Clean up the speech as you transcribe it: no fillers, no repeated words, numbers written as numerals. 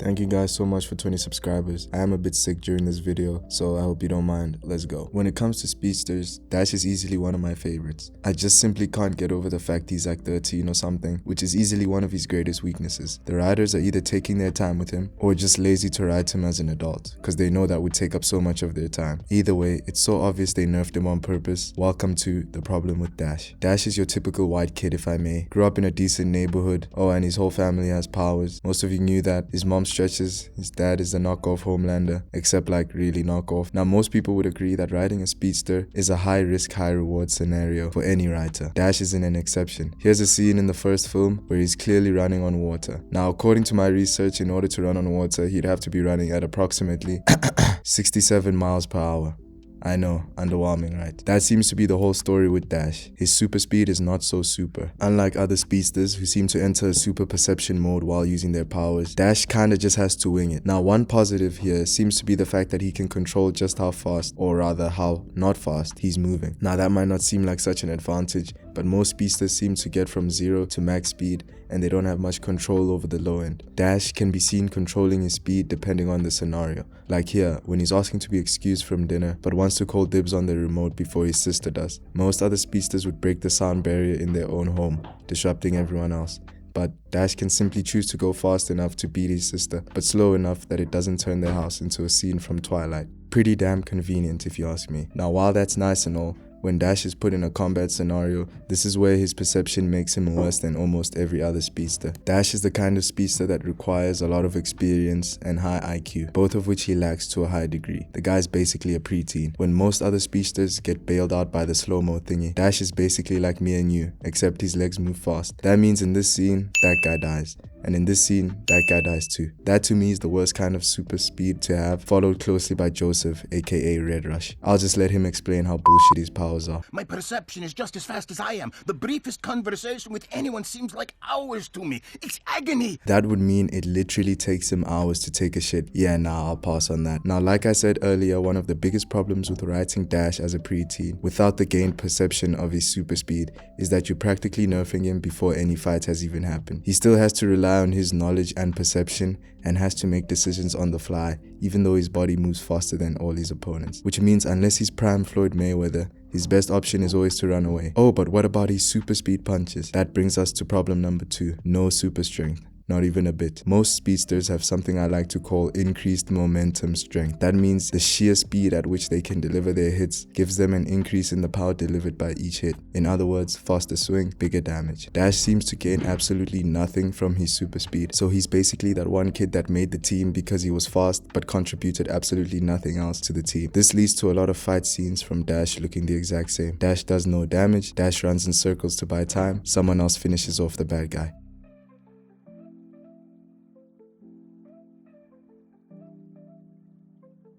Thank you guys so much for 20 subscribers. I am a bit sick during this video, so I hope you don't mind. Let's go. When it comes to speedsters, Dash is easily one of my favorites. I just simply can't get over the fact he's like 13 or something, which is easily one of his greatest weaknesses. The riders are either taking their time with him or just lazy to ride him as an adult, because they know that would take up so much of their time. Either way, it's so obvious they nerfed him on purpose. Welcome to the problem with Dash. Dash is your typical white kid, if I may. Grew up in a decent neighborhood. Oh, and his whole family has powers. Most of you knew that. His mom stretches, his dad is a knockoff Homelander, except like really knockoff. Now most people would agree that riding a speedster is a high risk, high reward scenario for any writer. Dash isn't an exception. Here's a scene in the first film where he's clearly running on water. Now according to my research, in order to run on water, he'd have to be running at approximately 67 miles per hour. I know, underwhelming, right? That seems to be the whole story with Dash. His super speed is not so super. Unlike other speedsters who seem to enter a super perception mode while using their powers, Dash kinda just has to wing it. Now one positive here seems to be the fact that he can control just how fast, or rather how not fast, he's moving. Now that might not seem like such an advantage, but most speedsters seem to get from 0 to max speed and they don't have much control over the low end. Dash can be seen controlling his speed depending on the scenario. Like here, when he's asking to be excused from dinner but wants to call dibs on the remote before his sister does. Most other speedsters would break the sound barrier in their own home, disrupting everyone else. But Dash can simply choose to go fast enough to beat his sister, but slow enough that it doesn't turn their house into a scene from Twilight. Pretty damn convenient if you ask me. Now while that's nice and all, when Dash is put in a combat scenario, this is where his perception makes him worse than almost every other speedster. Dash is the kind of speedster that requires a lot of experience and high IQ, both of which he lacks to a high degree. The guy's basically a preteen. When most other speedsters get bailed out by the slow-mo thingy, Dash is basically like me and you, except his legs move fast. That means in this scene, that guy dies. And in this scene, that guy dies too. That to me is the worst kind of super speed to have, followed closely by Joseph, aka Red Rush. I'll just let him explain how bullshit his powers are. My perception is just as fast as I am. The briefest conversation with anyone seems like hours to me. It's agony. That would mean it literally takes him hours to take a shit. Yeah, nah, I'll pass on that. Now, like I said earlier, one of the biggest problems with writing Dash as a preteen, without the gained perception of his super speed, is that you're practically nerfing him before any fight has even happened. He still has to rely on his knowledge and perception and has to make decisions on the fly, even though his body moves faster than all his opponents. Which means unless he's prime Floyd Mayweather, his best option is always to run away. Oh, but what about his super speed punches? That brings us to problem number 2, no super strength. Not even a bit. Most speedsters have something I like to call increased momentum strength. That means the sheer speed at which they can deliver their hits gives them an increase in the power delivered by each hit. In other words, faster swing, bigger damage. Dash seems to gain absolutely nothing from his super speed, so he's basically that one kid that made the team because he was fast but contributed absolutely nothing else to the team. This leads to a lot of fight scenes from Dash looking the exact same. Dash does no damage, Dash runs in circles to buy time, someone else finishes off the bad guy.